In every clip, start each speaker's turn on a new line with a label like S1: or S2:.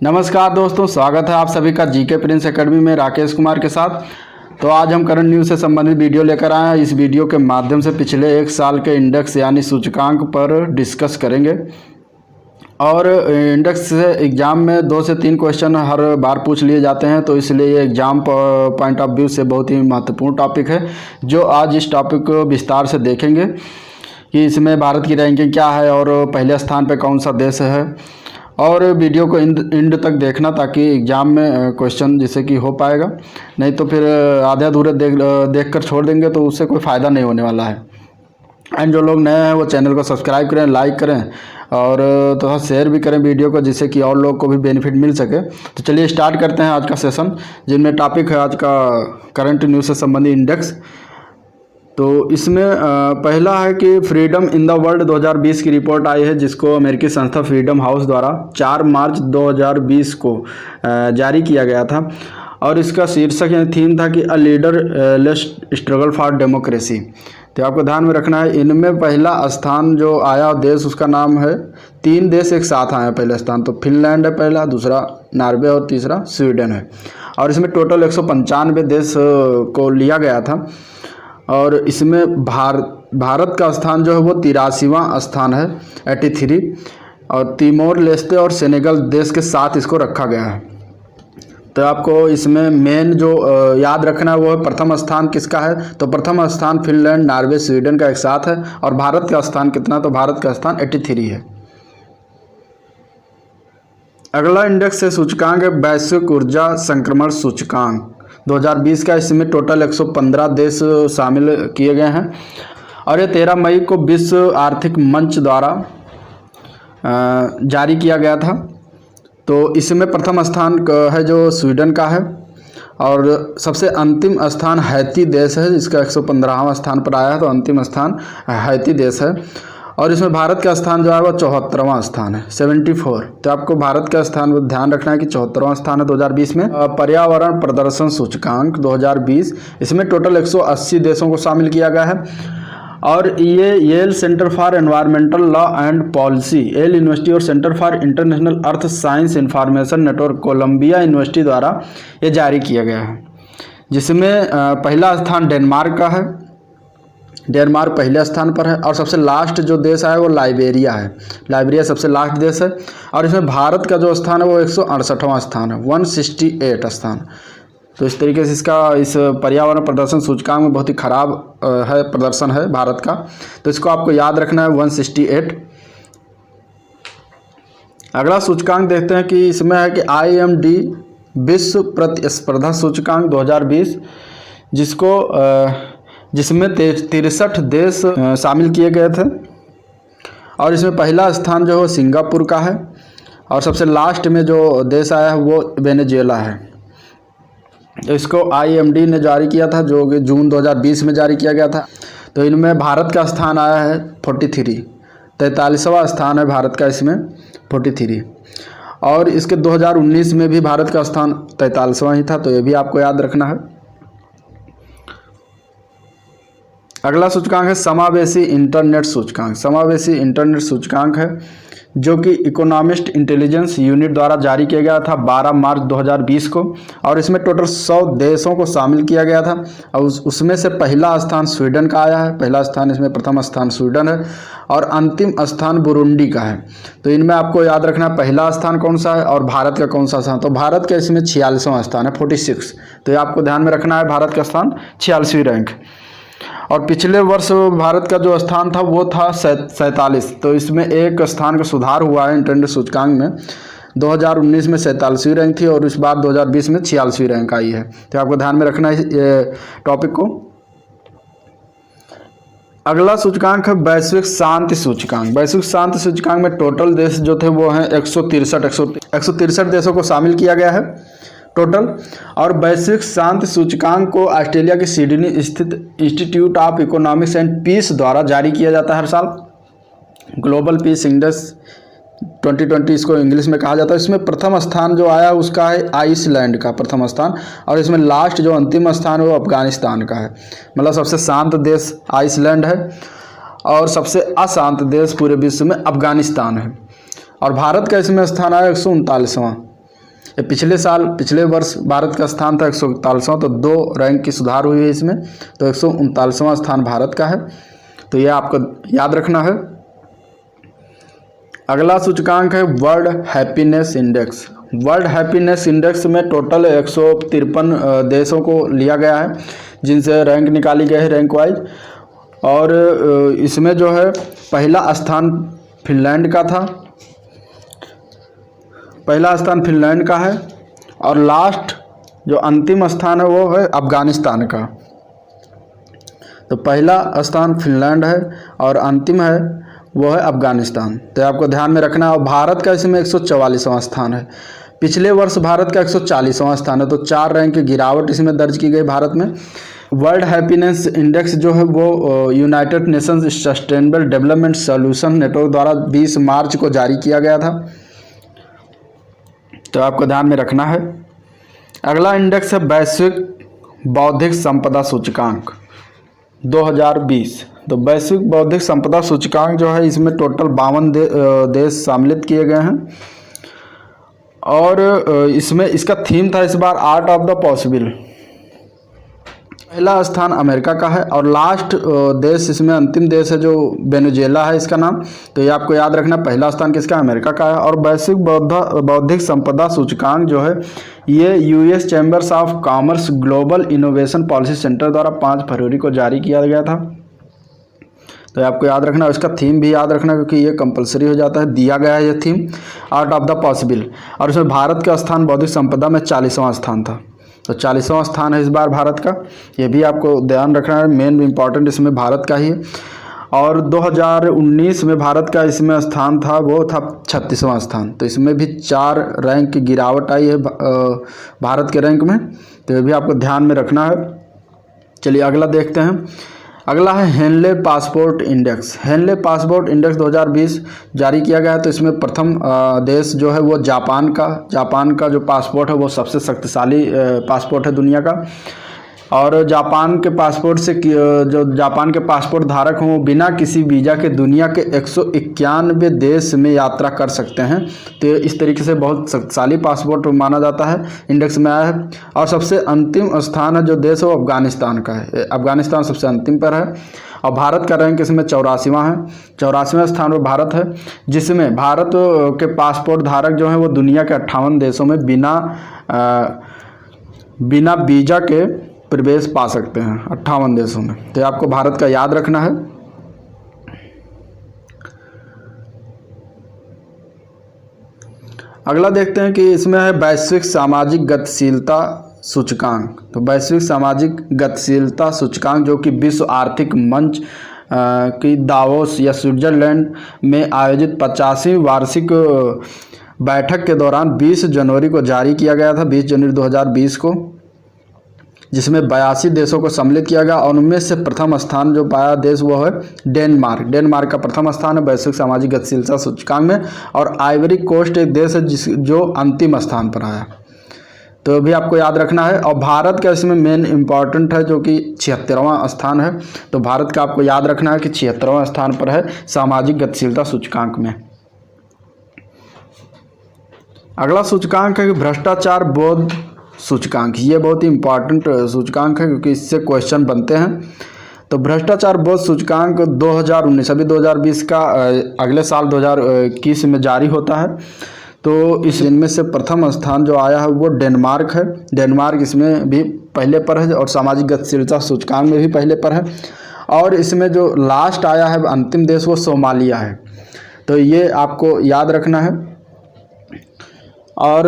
S1: नमस्कार दोस्तों, स्वागत है आप सभी का जीके प्रिंस एकेडमी में राकेश कुमार के साथ। तो आज हम करंट न्यूज़ से संबंधित वीडियो लेकर आए हैं। इस वीडियो के माध्यम से पिछले एक साल के इंडेक्स यानी सूचकांक पर डिस्कस करेंगे और इंडेक्स से एग्ज़ाम में 2 से 3 क्वेश्चन हर बार पूछ लिए जाते हैं, तो इसलिए ये एग्ज़ाम पॉइंट ऑफ व्यू से बहुत ही महत्वपूर्ण टॉपिक है, जो आज इस टॉपिक को विस्तार से देखेंगे कि इसमें भारत की रैंकिंग क्या है और पहले स्थान पर कौन सा देश है। और वीडियो को एंड तक देखना ताकि एग्ज़ाम में क्वेश्चन जिससे कि हो पाएगा, नहीं तो फिर आधे अधूरे देख कर छोड़ देंगे तो उससे कोई फ़ायदा नहीं होने वाला है। एंड जो लोग नए हैं वो चैनल को सब्सक्राइब करें, लाइक करें और थोड़ा शेयर भी करें वीडियो को, जिससे कि और लोग को भी बेनिफिट मिल सके। तो चलिए स्टार्ट करते हैं आज का सेशन, जिनमें टॉपिक है आज का करंट न्यूज़ से संबंधित इंडेक्स। तो इसमें पहला है कि फ्रीडम इन द वर्ल्ड 2020 की रिपोर्ट आई है, जिसको अमेरिकी संस्था फ्रीडम हाउस द्वारा 4 मार्च 2020 को जारी किया गया था। और इसका शीर्षक या थीम था कि a leader less struggle for democracy. तो आपको ध्यान में रखना है, इनमें पहला स्थान जो आया देश, उसका नाम है, 3 देश एक साथ आए पहले स्थान। तो फिनलैंड है पहला, दूसरा नॉर्वे और तीसरा स्वीडन है। और इसमें टोटल 195 देश को लिया गया था। और इसमें भारत का स्थान जो है वो 83वां स्थान है, 83। और तिमोर लेस्ते और सेनेगल देश के साथ इसको रखा गया है। तो आपको इसमें मेन जो याद रखना है वो है प्रथम स्थान किसका है। तो प्रथम स्थान फिनलैंड, नॉर्वे, स्वीडन का एक साथ है। और भारत का स्थान कितना, तो भारत का स्थान 83 है। अगला इंडेक्स है सूचकांक है वैश्विक ऊर्जा संक्रमण सूचकांक 2020 का। इसमें टोटल 115 देश शामिल किए गए हैं और ये 13 मई को विश्व आर्थिक मंच द्वारा जारी किया गया था। तो इसमें प्रथम स्थान है जो स्वीडन का है और सबसे अंतिम स्थान हैती देश है, जिसका 115वां स्थान पर आया है। तो अंतिम स्थान हैती देश है। और इसमें भारत का स्थान जो है वो 74वां स्थान है, 74। तो आपको भारत का स्थान ध्यान रखना है कि 74वां स्थान है 2020 में। पर्यावरण प्रदर्शन सूचकांक 2020, इसमें टोटल 180 देशों को शामिल किया गया है। और ये Yale centre for environmental law and policy, Yale university और centre for international earth science information network, Columbia university द्वारा ये जारी किया गया है। जिसमें पहला स्थान डेनमार्क का है, डेनमार्क पहले स्थान पर है। और सबसे लास्ट जो देश है वो लाइबेरिया है, लाइबेरिया सबसे लास्ट देश है। और इसमें भारत का जो स्थान है वो 168वां स्थान है, 168 स्थान। तो इस तरीके से इसका इस पर्यावरण प्रदर्शन सूचकांक में बहुत ही खराब है प्रदर्शन है भारत का। तो इसको आपको याद रखना है, 168। अगला सूचकांक देखते हैं कि इसमें है कि IMD विश्व प्रतिस्पर्धा सूचकांक 2020, जिसमें 63 देश शामिल किए गए थे। और इसमें पहला स्थान जो है सिंगापुर का है और सबसे लास्ट में जो देश आया है वो वेनेजुएला है। इसको IMD ने जारी किया था, जो कि जून 2020 में जारी किया गया था। तो इनमें भारत का स्थान आया है 43, 43वां स्थान है भारत का इसमें, 43। और इसके 2019 में भी भारत का स्थान 43वां ही था, तो ये भी आपको याद रखना है। अगला सूचकांक है समावेशी इंटरनेट सूचकांक। समावेशी इंटरनेट सूचकांक है जो कि इकोनॉमिस्ट इंटेलिजेंस यूनिट द्वारा जारी किया गया था 12 मार्च 2020 को। और इसमें टोटल 100 देशों को शामिल किया गया था और उसमें से पहला स्थान स्वीडन का आया है, पहला स्थान इसमें, प्रथम स्थान स्वीडन है और अंतिम स्थान बुरुंडी का है। तो इनमें आपको याद रखना है पहला स्थान कौन सा है और भारत का कौन सा स्थान। तो भारत का इसमें 46वां स्थान है, 46। तो ये आपको ध्यान में रखना है, भारत का स्थान 46वीं रैंक। और पिछले वर्ष भारत का जो स्थान था वो था 47। तो इसमें एक स्थान का सुधार हुआ है इंटरनेट सूचकांक में। 2019 में 47वीं रैंक थी और इस बार 2020 में 46वीं रैंक आई है। तो आपको ध्यान में रखना है ये टॉपिक को। अगला सूचकांक है वैश्विक शांति सूचकांक। वैश्विक शांति सूचकांक में टोटल देश जो थे वो हैं 163 देशों को शामिल किया गया है टोटल। और वैश्विक शांति सूचकांक को ऑस्ट्रेलिया के सिडनी स्थित institute of economics and peace द्वारा जारी किया जाता है हर साल। ग्लोबल पीस इंडेक्स 2020 इसको इंग्लिश में कहा जाता है। इसमें प्रथम स्थान जो आया उसका है आइसलैंड का प्रथम स्थान, और इसमें लास्ट जो अंतिम स्थान है वो अफगानिस्तान का है। मतलब सबसे शांत देश आइसलैंड है और सबसे अशांत देश पूरे विश्व में अफगानिस्तान है। और भारत का इसमें स्थान आया 139वां। पिछले वर्ष भारत का स्थान था 141वां, तो 2 रैंक की सुधार हुई है इसमें, तो 139वां स्थान भारत का है, तो ये आपको याद रखना है। अगला सूचकांक है world happiness index. World happiness index में टोटल 153 देशों को लिया गया है जिनसे रैंक निकाली गई है रैंक वाइज, और इसमें जो है पहला स्थान फिनलैंड का था, पहला स्थान फिनलैंड का है, और लास्ट जो अंतिम स्थान है वो है अफगानिस्तान का। तो पहला स्थान फिनलैंड है और अंतिम है वो है अफगानिस्तान, तो आपको ध्यान में रखना। और भारत का इसमें 144वां स्थान है। पिछले वर्ष भारत का 140वां स्थान है, तो 4 रैंक की गिरावट इसमें दर्ज की गई भारत में। वर्ल्ड हैप्पीनेस इंडेक्स जो है वो United Nations sustainable development solution network द्वारा 20 मार्च को जारी किया गया था, तो आपको ध्यान में रखना है। अगला इंडेक्स है वैश्विक बौद्धिक संपदा सूचकांक 2020। तो वैश्विक बौद्धिक संपदा सूचकांक जो है इसमें टोटल 52 देश सम्मिलित किए गए हैं, और इसमें इसका थीम था इस बार आर्ट ऑफ द पॉसिबल। पहला स्थान अमेरिका का है, और लास्ट देश इसमें अंतिम देश है जो वेनेजुएला है इसका नाम, तो ये आपको याद रखना। पहला स्थान किसका, अमेरिका का है। और वैश्विक बौद्धिक संपदा सूचकांक जो है ये US chambers of commerce global innovation policy centre द्वारा 5 फरवरी को जारी किया गया था, तो आपको याद रखना। इसका थीम भी याद रखना क्योंकि ये कंपलसरी हो जाता है, दिया गया है ये theme art of the possible. और इसमें भारत का स्थान बौद्धिक संपदा में 40वां स्थान था, तो 40वां स्थान है इस बार भारत का, ये भी आपको ध्यान रखना है। मेन इम्पॉर्टेंट इसमें भारत का ही है। और 2019 में भारत का इसमें स्थान था वो था 36वां स्थान, तो इसमें भी 4 रैंक की गिरावट आई है भारत के रैंक में, तो ये भी आपको ध्यान में रखना है। चलिए अगला देखते हैं। अगला है Henley passport index. Henley passport index 2020 जारी किया गया है, तो इसमें प्रथम देश जो है वो जापान का जो पासपोर्ट है वो सबसे शक्तिशाली पासपोर्ट है दुनिया का। और जापान के पासपोर्ट से जो जापान के पासपोर्ट धारक हों बिना किसी वीज़ा के दुनिया के 191 देश में यात्रा कर सकते हैं, तो इस तरीके से बहुत शक्तिशाली पासपोर्ट माना जाता है, इंडेक्स में आया है। और सबसे अंतिम स्थान है जो देश है वो अफगानिस्तान का है, अफगानिस्तान सबसे अंतिम पर है। और भारत का रैंक इसमें 84वां है, 84वें स्थान पर भारत है, जिसमें भारत के पासपोर्ट धारक जो हैं वो दुनिया के 58 देशों में बिना वीज़ा के प्रवेश पा सकते हैं, 58 देशों में, तो आपको भारत का याद रखना है। अगला देखते हैं कि इसमें है वैश्विक सामाजिक गतिशीलता सूचकांक। तो वैश्विक सामाजिक गतिशीलता सूचकांक जो कि विश्व आर्थिक मंच की दावोस या स्विट्जरलैंड में आयोजित 50वीं वार्षिक बैठक के दौरान 20 जनवरी को जारी किया गया था, 20 जनवरी 2020 को, जिसमें 82 देशों को सम्मिलित किया गया। और उनमें से प्रथम स्थान जो पाया देश वो है डेनमार्क का प्रथम स्थान है वैश्विक सामाजिक गतिशीलता सूचकांक में। और आइवरी कोस्ट एक देश है जो अंतिम स्थान पर आया, तो भी आपको याद रखना है। और भारत का इसमें मेन इम्पॉर्टेंट है जो कि 76वां स्थान है, तो भारत का आपको याद रखना है कि 76वां स्थान पर है सामाजिक गतिशीलता सूचकांक में। अगला सूचकांक है कि भ्रष्टाचार बोध सूचकांक। ये बहुत ही इम्पॉर्टेंट सूचकांक है क्योंकि इससे क्वेश्चन बनते हैं। तो भ्रष्टाचार बोध सूचकांक 2019 अभी 2020 का अगले साल 2021 में जारी होता है, तो इनमें से प्रथम स्थान जो आया है वो डेनमार्क है। डेनमार्क इसमें भी पहले पर है और सामाजिक गतिशीलता सूचकांक में भी पहले पर है। और इसमें जो लास्ट आया है अंतिम देश वो सोमालिया है, तो ये आपको याद रखना है। और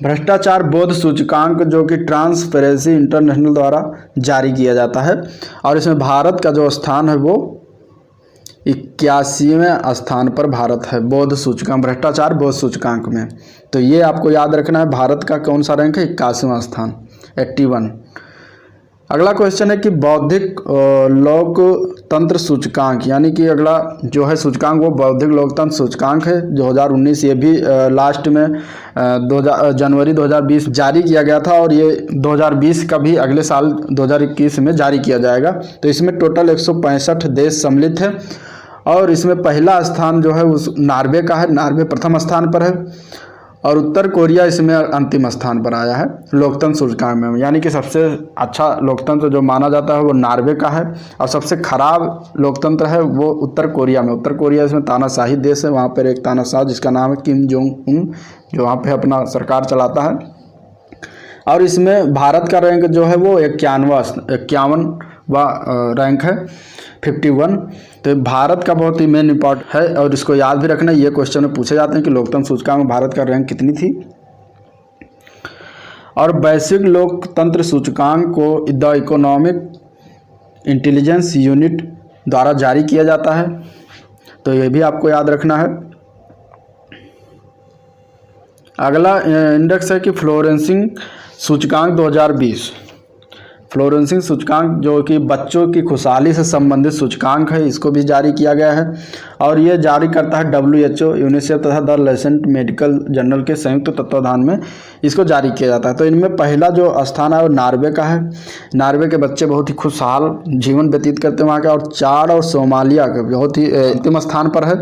S1: भ्रष्टाचार बोध सूचकांक जो कि ट्रांसपेरेंसी इंटरनेशनल द्वारा जारी किया जाता है, और इसमें भारत का जो स्थान है वो 81वें स्थान पर भारत है बोध सूचकांक, भ्रष्टाचार बोध सूचकांक में। तो ये आपको याद रखना है, भारत का कौन सा रैंक है, 81वां स्थान, 81। अगला क्वेश्चन है कि बौद्धिक लोकतंत्र सूचकांक, यानी कि अगला जो है सूचकांक वो बौद्धिक लोकतंत्र सूचकांक है 2019। ये भी लास्ट में जनवरी 2020 जारी किया गया था, और ये 2020 का भी अगले साल 2021 में जारी किया जाएगा। तो इसमें टोटल 165 देश सम्मिलित है, और इसमें पहला स्थान जो है उस नॉर्वे का है, नॉर्वे प्रथम स्थान पर है। और उत्तर कोरिया इसमें अंतिम स्थान पर आया है लोकतंत्र सूचकांक में। यानी कि सबसे अच्छा लोकतंत्र जो माना जाता है वो नॉर्वे का है, और सबसे खराब लोकतंत्र है वो उत्तर कोरिया में। उत्तर कोरिया इसमें तानाशाही देश है, वहाँ पर एक तानाशाह जिसका नाम है किम जोंग उन, जो वहाँ पे अपना सरकार चलाता है। और इसमें भारत का रैंक जो है वो 51वां रैंक है, 51। तो भारत का बहुत ही मेन इम्पॉर्टेंट है और इसको याद भी रखना। ये क्वेश्चन में पूछे जाते हैं कि लोकतंत्र सूचकांक में भारत का रैंक कितनी थी। और वैश्विक लोकतंत्र सूचकांक को द इकोनॉमिक इंटेलिजेंस यूनिट द्वारा जारी किया जाता है, तो ये भी आपको याद रखना है। अगला इंडेक्स है कि फ्लोरेंसिंग सूचकांक 2020। फ्लोरेंसिंग सूचकांक जो कि बच्चों की खुशहाली से संबंधित सूचकांक है, इसको भी जारी किया गया है। और ये जारी करता है WHO, यूनिसेफ तथा द लेसेंट मेडिकल जर्नल के संयुक्त तत्वाधान में इसको जारी किया जाता है। तो इनमें पहला जो स्थान है वो नॉर्वे का है। नॉर्वे के बच्चे बहुत ही खुशहाल जीवन व्यतीत करते हैं वहाँ के। और चाड और सोमालिया के बहुत ही अंतिम स्थान पर है,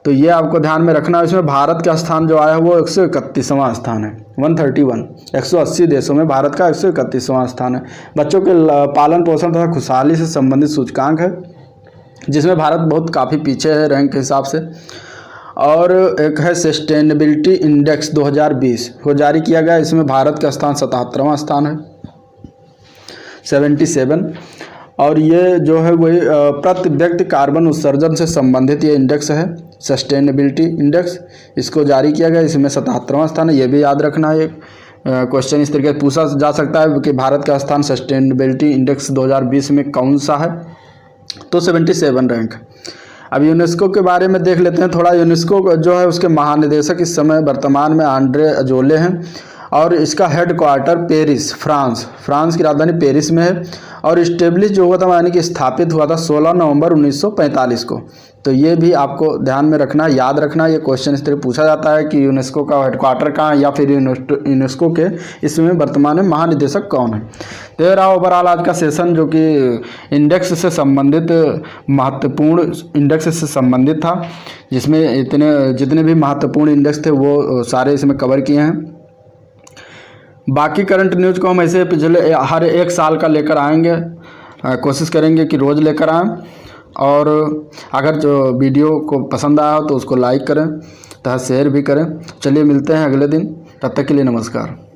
S1: तो ये आपको ध्यान में रखना है। इसमें भारत का स्थान जो आया है वो 131वां स्थान है, 131। 180 देशों में भारत का 131वां स्थान है। बच्चों के पालन पोषण तथा खुशहाली से संबंधित सूचकांक है, जिसमें भारत बहुत काफ़ी पीछे है रैंक के हिसाब से। और एक है सस्टेनेबिलिटी इंडेक्स 2020, वो जारी किया गया। इसमें भारत का स्थान 77वां स्थान है, 77। और ये जो है वही प्रति व्यक्ति कार्बन उत्सर्जन से संबंधित ये इंडेक्स है, सस्टेनेबिलिटी इंडेक्स, इसको जारी किया गया। इसमें 77वां स्थान है, ये भी याद रखना है। क्वेश्चन इस तरीके से पूछा जा सकता है कि भारत का स्थान सस्टेनेबिलिटी इंडेक्स 2020 में कौन सा है, तो 77 रैंक। अब यूनेस्को के बारे में देख लेते हैं थोड़ा। यूनेस्को जो है उसके महानिदेशक इस समय वर्तमान में आंड्रे अजोले हैं, और इसका हेडक्वार्टर पेरिस, फ्रांस की राजधानी पेरिस में है। और इस्टेब्लिश जो हुआ था यानी कि स्थापित हुआ था 16 नवंबर 1945 को। तो ये भी आपको ध्यान में रखना, याद रखना। ये क्वेश्चन इस तरह पूछा जाता है कि यूनेस्को का हेडक्वार्टर कहाँ है, या फिर यूनेस्को के इसमें वर्तमान में महानिदेशक कौन है। तो ये रहा ओवरऑल आज का सेशन, जो कि इंडेक्स से संबंधित महत्वपूर्ण इंडेक्स से संबंधित था, जिसमें जितने भी महत्वपूर्ण इंडेक्स थे वो सारे इसमें कवर किए हैं। बाकी करंट न्यूज़ को हम ऐसे पिछले हर एक साल का लेकर आएंगे, कोशिश करेंगे कि रोज़ लेकर आएँ। और अगर जो वीडियो को पसंद आया हो तो उसको लाइक करें तथा शेयर भी करें। चलिए मिलते हैं अगले दिन, तब तक के लिए नमस्कार।